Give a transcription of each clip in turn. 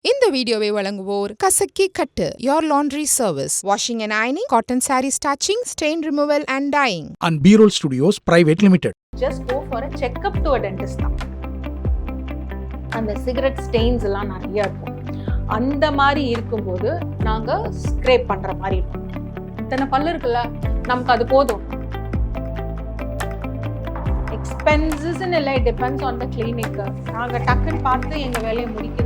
இந்த வீடியோவை வழங்குவோர் கசக்கி கட்டு your laundry service washing and ironing cotton saree starching stain removal and dyeing and B-Roll Studios Private Limited. Just go for a checkup to a dentist தான். அந்த cigarette stains எல்லாம் நிறைய இருக்கும். அந்த மாதிரி இருக்கும்போது நாங்க ஸ்க்ரேப் பண்ற மாதிரி இருக்கும். இத்தனை பல்லு இருக்குல்ல, நமக்கு அது போதும். எக்ஸ்பென்சஸ்ன்னு இல்லை, டிபெண்ட்ஸ் ஆன் த கிளினிக். நாங்க டக்குன்னு பார்த்து எங்க வேலையை முடிக்கிறது.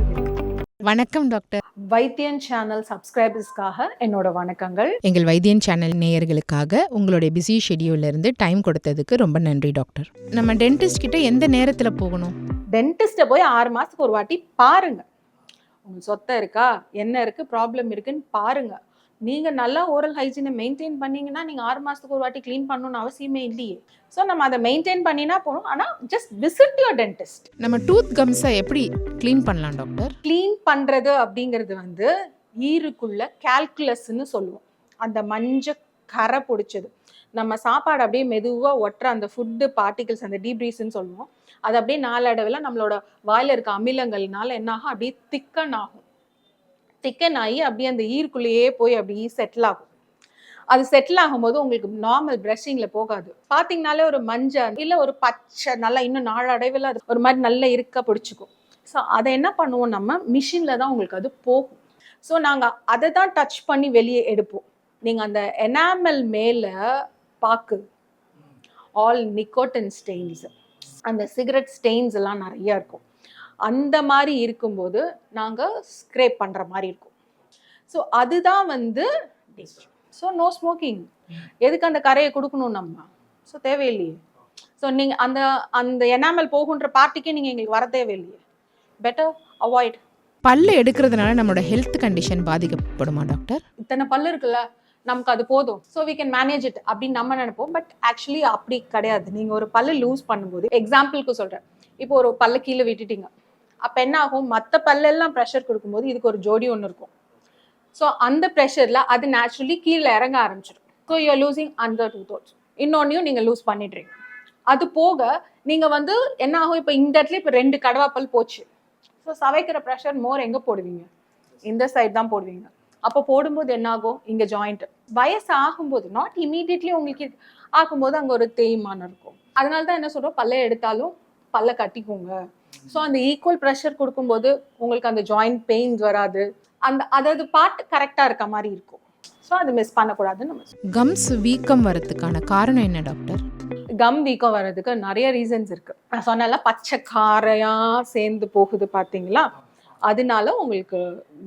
வணக்கம் டாக்டர். வைத்தியன் சேனல் சப்ஸ்கிரைபர்ஸ்க்காக என்னோட வணக்கங்கள். எங்கள் வைத்தியன் சேனல் நேயர்களுக்காக உங்களுடைய பிஸி ஷெடியூல்ல இருந்து டைம் கொடுத்ததுக்கு ரொம்ப நன்றி டாக்டர். நம்ம டென்டிஸ்ட் கிட்ட எந்த நேரத்துல போகணும்? டென்டிஸ்ட்டை போய் 6 மாசத்துக்கு ஒரு வாட்டி பாருங்க. உங்களுக்கு சொத்தை இருக்கா, என்ன இருக்கு, ப்ராப்ளம் இருக்குன்னு பாருங்க. நீங்க நல்லா ஓரல் ஹைஜீனை மெயின்டைன் பண்ணீங்கன்னா நீங்க 6 மாசத்துக்கு ஒரு வாட்டி கிளீன் பண்ணணும்னு அவசியமே இல்லையே. ஸோ நம்ம அதை மெயின்டைன் பண்ணினா போகணும். ஆனால் ஜஸ்ட் விசிட் யுவர் டென்டிஸ்ட். நம்ம டூத் கம்ஸை எப்படி க்ளீன் பண்ணலாம் டாக்டர்? க்ளீன் பண்ணுறது அப்படிங்கிறது வந்து ஈருக்குள்ள கால்குலஸ்ன்னு சொல்லுவோம். அந்த மஞ்சள் கரை பிடிச்சது நம்ம சாப்பாடு அப்படியே மெதுவாக ஒட்டுற அந்த ஃபுட்டு பார்ட்டிகல்ஸ், அந்த டீப்ரீஸ்ன்னு சொல்லுவோம். அது அப்படியே நாளடைவில் நம்மளோட வாயில் இருக்க அமிலங்கள்னால என்ன ஆகும், அப்படியே திக்கன் ஆகும். திக்கன் ஆகி அப்படியே அந்த ஈருக்குள்ளேயே போய் அப்படியே செட்டில் ஆகும். அது செட்டில் ஆகும்போது உங்களுக்கு நார்மல் ப்ரஷிங்ல போகாது. பார்த்தீங்கனாலே ஒரு மஞ்சள் இல்லை ஒரு பச்சை நல்லா இன்னும் நாளடைவில் அது ஒரு மாதிரி நல்லா இருக்க பிடிச்சிக்கும். ஸோ அதை என்ன பண்ணுவோம், நம்ம மிஷினில் தான் உங்களுக்கு அது போகும். ஸோ நாங்கள் அதை தான் டச் பண்ணி வெளியே எடுப்போம். நீங்கள் அந்த எனாமல் மேலே பாக்கு ஆல் நிக்கோட்டின் ஸ்டெயின்ஸ், அந்த சிகரெட் ஸ்டெயின்ஸ் எல்லாம் நிறையா இருக்கும். அந்த மாதிரி இருக்கும்போது நாங்கள் ஸ்க்ரேப் பண்ணுற மாதிரி இருக்கும். ஸோ அதுதான் வந்து ஸோ நோ ஸ்மோக்கிங். எதுக்கு அந்த கரையை கொடுக்கணும் நம்ம? ஸோ தேவையில்லையே. ஸோ நீங்கள் அந்த அந்த எனாமல் போகுன்ற பார்ட்டிக்கே நீங்கள் எங்களுக்கு வர தேவையில்லையே. Better avoid. பல்லு எடுக்கிறதுனால நம்மளோட ஹெல்த் கண்டிஷன் பாதிக்கப்படுமா டாக்டர்? இத்தனை பல்லு இருக்குல்ல, நமக்கு அது போதும், so we can manage it அப்படின்னு நம்ம நினைப்போம். பட் ஆக்சுவலி அப்படி கிடையாது. நீங்கள் ஒரு பல்லு லூஸ் பண்ணும்போது, எக்ஸாம்பிளுக்கு சொல்கிறேன், இப்போ ஒரு பல்லு கீழே விட்டுட்டீங்க, அப்போ என்ன ஆகும், மற்ற பல்லெல்லாம் ப்ரெஷர் கொடுக்கும்போது இதுக்கு ஒரு ஜோடி ஒன்று இருக்கும். ஸோ அந்த ப்ரெஷரில் அது நேச்சுரலி கீழே இறங்க ஆரம்பிச்சிடும். So you're losing under 2 thoughts. இன்னொன்னையும் நீங்கள் லூஸ் பண்ணிடுறீங்க. அது போக நீங்கள் வந்து என்ன ஆகும், இப்போ இந்த இடத்துல இப்போ 2 கடவாப்பல் போச்சு. ஸோ சவைக்கிற ப்ரெஷர் மோர் எங்கே போடுவீங்க? இந்த சைட் தான் போடுவீங்க. அப்போ போடும்போது என்ன ஆகும், இங்கே ஜாயிண்ட் வயசு ஆகும்போது, நாட் இமீடியட்லி உங்களுக்கு ஆகும்போது அங்கே ஒரு தேய்மானம் இருக்கும். அதனால தான் என்ன சொல்கிறோம், பல்லை எடுத்தாலும் பல்லை கட்டிக்கோங்க. ஸோ அந்த ஈக்குவல் ப்ரெஷர் கொடுக்கும்போது உங்களுக்கு அந்த ஜாயிண்ட் பெயின்ஸ் வராது. அந்த அதாவது பார்ட் கரெக்டாக இருக்க மாதிரி இருக்கும். ஸோ அது மிஸ் பண்ணக்கூடாதுன்னு நம்ம. கம்ஸ் வீக்கம் வரதுக்கான காரணம் என்ன டாக்டர்? கம் வீக்கம் வர்றதுக்கு நிறைய ரீசன்ஸ் இருக்கு. நான் சொன்னால பச்சை காரையாக சேர்ந்து போகுது பார்த்தீங்களா, அதனால உங்களுக்கு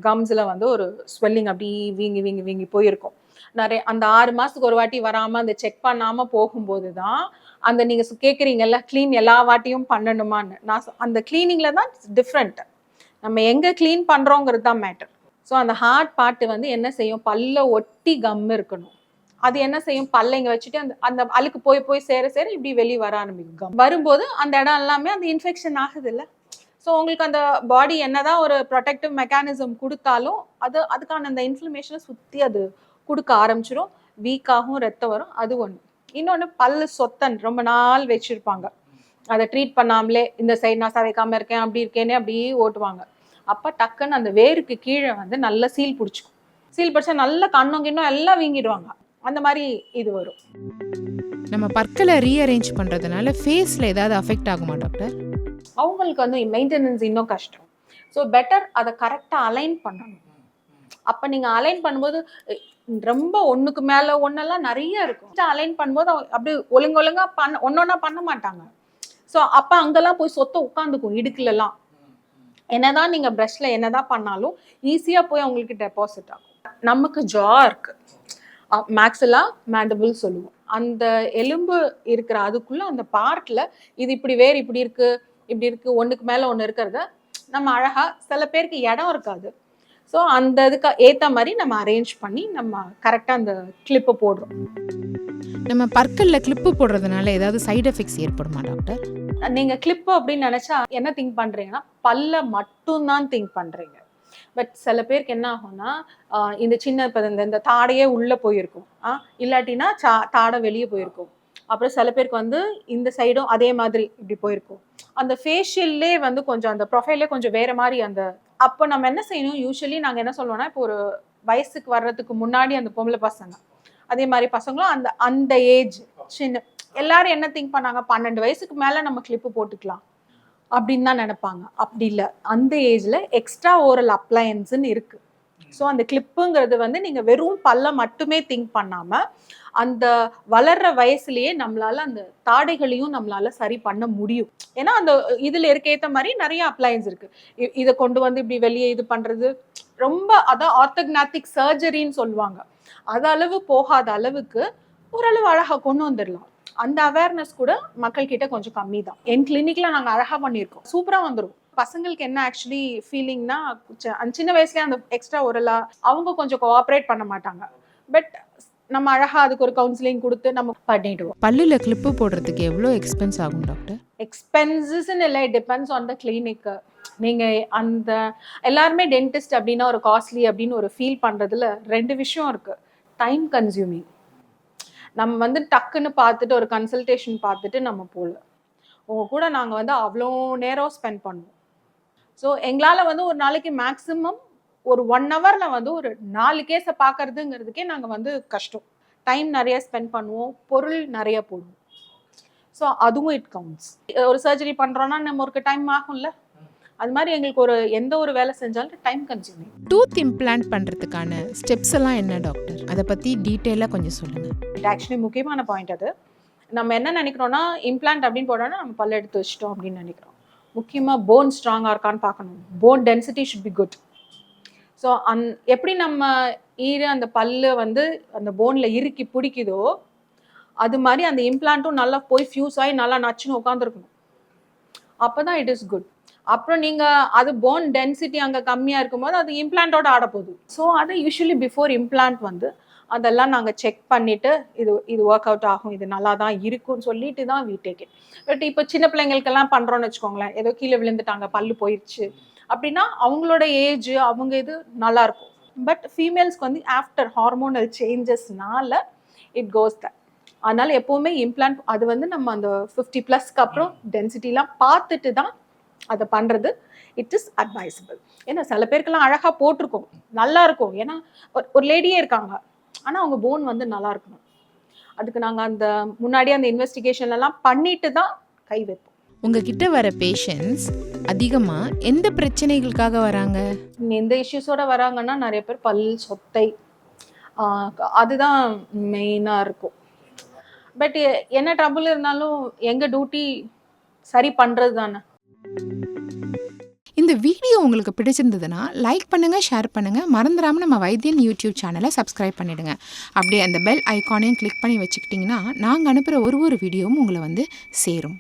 கம்ஸில் வந்து ஒரு ஸ்வெல்லிங் அப்படி வீங்கி வீங்கி வீங்கி போயிருக்கும். நிறைய அந்த 6 மாதத்துக்கு ஒரு வாட்டி வராமல் அந்த செக் பண்ணாமல் போகும்போது தான் அந்த நீங்கள் கேட்குறீங்கல்ல க்ளீன் எல்லா வாட்டியும் பண்ணணுமான்னு. நான் அந்த க்ளீனிங்கில் தான் டிஃப்ரெண்ட். நம்ம எங்கே க்ளீன் பண்ணுறோங்கிறது தான் மேட்டர். ஸோ அந்த ஹார்ட் பார்ட்டு வந்து என்ன செய்யும், பல்ல ஒட்டி கம் இருக்கணும். அது என்ன செய்யும், பல்ல இங்கே வச்சுட்டு அந்த அந்த அழுக்கு போய் போய் சேர சேர இப்படி வெளியே வர ஆரம்பிக்கும். கம் வரும்போது அந்த இடம் எல்லாமே அந்த இன்ஃபெக்ஷன் ஆகுது இல்லை. ஸோ உங்களுக்கு அந்த பாடி என்னதான் ஒரு ப்ரொடெக்டிவ் மெக்கானிசம் கொடுத்தாலும் அதுக்கான அந்த இன்ஃப்ளமேஷனை சுற்றி அது கொடுக்க ஆரம்பிச்சிடும். வீக்காகவும் ரத்தம் வரும். அது ஒன்று. இன்னொன்று, பல்லு சொத்தன் ரொம்ப நாள் வச்சுருப்பாங்க, அதை ட்ரீட் பண்ணாமலே இந்த சைடு நான் சவைக்காமல் இருக்கேன் அப்படி இருக்கேனே அப்படியே ஓட்டுவாங்க. அப்போ டக்குன்னு அந்த வேருக்கு கீழே வந்து நல்லா சீல் பிடிச்சிக்கும். சீல் பிடிச்சா நல்லா கண்ணும் கிண்ணும் எல்லாம் வீங்கிடுவாங்க. அந்த மாதிரி இது வரும். நம்ம பற்களை ரீஅரேஞ்ச் பண்ணுறதுனால ஃபேஸில் ஏதாவது அஃபெக்ட் ஆகுமா டாக்டர்? அவங்களுக்கு வந்து மெயின்டெனன்ஸ் இன்னும் கஷ்டம். ஸோ பெட்டர் அதை கரெக்டாக அலைன் பண்ணணும். அப்போ நீங்கள் அலைன் பண்ணும்போது ரொம்ப ஒன்றுக்கு மேலே ஒன்றெல்லாம் நிறைய இருக்கும். அலைன் பண்ணும்போது அப்படி ஒழுங்கா ஒன்றா பண்ண மாட்டாங்க. ஸோ அப்போ அங்கெல்லாம் போய் சொத்தை உட்காந்துக்கும் இடுக்குலலாம். என்னதான் நீங்கள் ப்ரஷ்ல என்னதான் பண்ணாலும் ஈஸியாக போய் அவங்களுக்கு டெபாசிட் ஆகும். நமக்கு ஜா இருக்கு, மேக்ஸிலா மேண்டபிள் சொல்லுவோம். அந்த எலும்பு இருக்கிற அதுக்குள்ள அந்த பார்ட்ல இது இப்படி வேறு இப்படி இருக்கு ஒன்றுக்கு மேலே ஒன்று இருக்கிறத நம்ம அழகா, சில பேருக்கு இடம் இருக்காது. ஸோ அந்த இதுக்கு ஏற்ற மாதிரி நம்ம அரேஞ்ச் பண்ணி நம்ம கரெக்டாக அந்த கிளிப்பை போடுறோம். நம்ம பற்களில் கிளிப்பு போடுறதுனால ஏதாவது சைடு எஃபெக்ட்ஸ் ஏற்படுமா டாக்டர்? நீங்கள் கிளிப்பு அப்படின்னு நினச்சா என்ன திங்க் பண்ணுறீங்கன்னா, பல்ல மட்டும்தான் திங்க் பண்ணுறீங்க. பட் சில பேருக்கு என்ன ஆகும்னா, இந்த சின்ன இப்போ இந்த தாடையே உள்ளே போயிருக்கும், இல்லாட்டினா தாடை வெளியே போயிருக்கும். அப்புறம் சில பேருக்கு வந்து இந்த சைடும் அதே மாதிரி இப்படி போயிருக்கும். அந்த ஃபேஷியல்லே வந்து கொஞ்சம் அந்த ப்ரொஃபைலே கொஞ்சம் வேறு மாதிரி அந்த அப்போ நம்ம என்ன செய்யணும், யூஸ்வலி நாங்கள் என்ன சொல்லுவோம்னா, இப்போ ஒரு வயசுக்கு வர்றதுக்கு முன்னாடி அந்த பொம்பளை பசங்க, அதே மாதிரி பசங்களும் அந்த அந்த ஏஜ் சின்ன, எல்லாரும் என்ன திங்க் பண்ணாங்க, 12 வயசுக்கு மேலே நம்ம கிளிப்பு போட்டுக்கலாம் அப்படின்னு தான் நினைப்பாங்க. அப்படி இல்லை, அந்த ஏஜில் எக்ஸ்ட்ரா ஓரல் அப்ளையன்ஸ்ன்னு இருக்குது. ஸோ அந்த கிளிப்புங்கிறது வந்து நீங்கள் வெறும் பல்ல மட்டுமே திங்க் பண்ணாமல் அந்த வளர்ற வயசுலேயே நம்மளால அந்த தாடைகளையும் நம்மளால சரி பண்ண முடியும். ஏன்னா அந்த இதில் ஏற்ற மாதிரி நிறைய அப்ளையன்ஸ் இருக்குது. இதை கொண்டு வந்து இப்படி வெளியே இது பண்ணுறது ரொம்ப, அதான் ஆர்த்தோக்னாட்டிக் சர்ஜரின்னு சொல்லுவாங்க. அது அளவு போகாத அளவுக்கு ஓரளவு அழகாக கொண்டு வந்துடலாம். அந்த அவேர்னஸ் கூட மக்கள் கிட்ட கொஞ்சம் கம்மி தான். என் கிளினிக்ல நாங்கள் அழகாக பண்ணியிருக்கோம், சூப்பராக வந்துடும். பசங்களுக்கு என்ன ஆக்சுவலி ஃபீலிங்னா, சின்ன வயசுலேயே அந்த எக்ஸ்ட்ரா ஓரலா அவங்க கொஞ்சம் கோஆப்ரேட் பண்ண மாட்டாங்க. பட் நம்ம அழகா அதுக்கு ஒரு கவுன்சிலிங் கொடுத்து நம்ம பண்ணிடுவோம். பல்லுல கிளிப்பு போடுறதுக்கு எவ்வளோ எக்ஸ்பென்ஸ் ஆகும் டாக்டர்? எக்ஸ்பென்சஸ்ன்னு இல்லை, டிபெண்ட்ஸ் ஆன் த கிளினிக். நீங்கள் அந்த எல்லாருமே டென்டிஸ்ட் அப்படின்னா ஒரு காஸ்ட்லி அப்படின்னு ஒரு ஃபீல் பண்ணுறதுல 2 விஷயம் இருக்குது. டைம் கன்சியூமிங், நம்ம வந்து டக்குன்னு பார்த்துட்டு ஒரு கன்சல்டேஷன் பார்த்துட்டு நம்ம போகல, உங்கள் கூட நாங்கள் வந்து அவ்வளோ நேரம் ஸ்பெண்ட் பண்ணுவோம். ஸோ எங்களால் வந்து ஒரு நாளைக்கு மேக்ஸிமம் ஒரு 1 ஹவரில் வந்து ஒரு 4 கேஸை பார்க்கறதுங்கிறதுக்கே நாங்கள் வந்து கஷ்டம். டைம் நிறைய ஸ்பெண்ட் பண்ணுவோம், பொருள் நிறைய போடுவோம். ஸோ அதுவும் இட் கவுண்ட்ஸ். ஒரு சர்ஜரி பண்ணுறோன்னா நம்ம ஒரு டைம் ஆகும்ல, அது மாதிரி எங்களுக்கு ஒரு எந்த ஒரு வேலை செஞ்சாலும் டைம் கன்சியூமிங். டூத் இம்ப்ளான்ட் பண்ணுறதுக்கான ஸ்டெப்ஸ் எல்லாம் என்ன டாக்டர்? அதை பற்றி டீட்டெயிலாக கொஞ்சம் சொல்லுங்கள். இது ஆக்சுவலி முக்கியமான பாயிண்ட். அது நம்ம என்ன நினைக்கிறோன்னா, இம்ப்ளான்ட் அப்படின்னு போட்டோன்னா நம்ம பல்ல எடுத்து வச்சிட்டோம் அப்படின்னு நினைக்கிறோம். முக்கியமாக போன் ஸ்ட்ராங்காக இருக்கான்னு பார்க்கணும். Phone density should be good. So எப்படி நம்ம அந்த பல்லு வந்து அந்த போனில் இறுக்கி பிடிக்குதோ அது மாதிரி அந்த இம்ப்ளான்ட்டும் நல்லா போய் ஃபியூஸ் ஆகி நல்லா நச்சுன்னு உட்காந்துருக்கணும். அப்போ தான் இட் இஸ் குட். அப்புறம் நீங்கள் அது போன் டென்சிட்டி அங்கே கம்மியாக இருக்கும்போது அது இம்ப்ளான்ட்டோட ஆடப்போகுது. ஸோ அதை யூஸ்வலி பிஃபோர் இம்ப்ளான்ட் வந்து அதெல்லாம் நாங்கள் செக் பண்ணிவிட்டு இது ஒர்க் அவுட் ஆகும், இது நல்லா தான் இருக்கும்னு சொல்லிட்டு தான் we take it. பட் இப்போ சின்ன பிள்ளைங்களுக்கெல்லாம் பண்ணுறோன்னு வச்சுக்கோங்களேன், ஏதோ கீழே விழுந்துட்டாங்க, பல்லு போயிடுச்சு அப்படின்னா அவங்களோட ஏஜ் அவங்க இது நல்லாயிருக்கும். பட் ஃபீமேல்ஸ்க்கு வந்து ஆஃப்டர் ஹார்மோனல் சேஞ்சஸ்னால இட் கோஸ் தட். அதனால் எப்போவுமே இம்ப்ளான்ட் அது வந்து நம்ம அந்த 50+ அப்புறம் டென்சிட்டிலாம் பார்த்துட்டு தான் அதை பண்ணுறது இட் இஸ் அட்வைசபிள். ஏன்னா சில பேருக்கெல்லாம் அழகாக போட்டிருக்கோம், நல்லா இருக்கும். ஏன்னா ஒரு லேடியே இருக்காங்க, ஆனால் அவங்க போன் வந்து நல்லா இருக்கணும். அதுக்கு நாங்கள் அந்த முன்னாடியே அந்த இன்வெஸ்டிகேஷன்லாம் பண்ணிட்டு தான் கை வைப்போம். உங்ககிட்ட வர பேஷண்ட்ஸ் அதிகமாக எந்த பிரச்சனைகளுக்காக வராங்க? எந்த இஷ்யூஸோட வராங்கன்னா நிறைய பேர் பல் சொத்தை, அதுதான் மெயினாக இருக்கும். பட் என்ன ட்ரபிள் இருந்தாலும் எங்கள் டியூட்டி சரி பண்ணுறது தானே. இந்த வீடியோ உங்களுக்கு பிடிச்சிருந்ததுன்னா லைக் பண்ணுங்கள், ஷேர் பண்ணுங்கள். மறந்துடாமல் நம்ம வைத்தியன் யூடியூப் சேனலை சப்ஸ்கிரைப் பண்ணிவிடுங்க. அப்படியே அந்த பெல் ஐக்கானையும் கிளிக் பண்ணி வச்சுக்கிட்டிங்கன்னா நாங்கள் அனுப்புகிற ஒரு வீடியோவும் உங்களை வந்து சேரும்.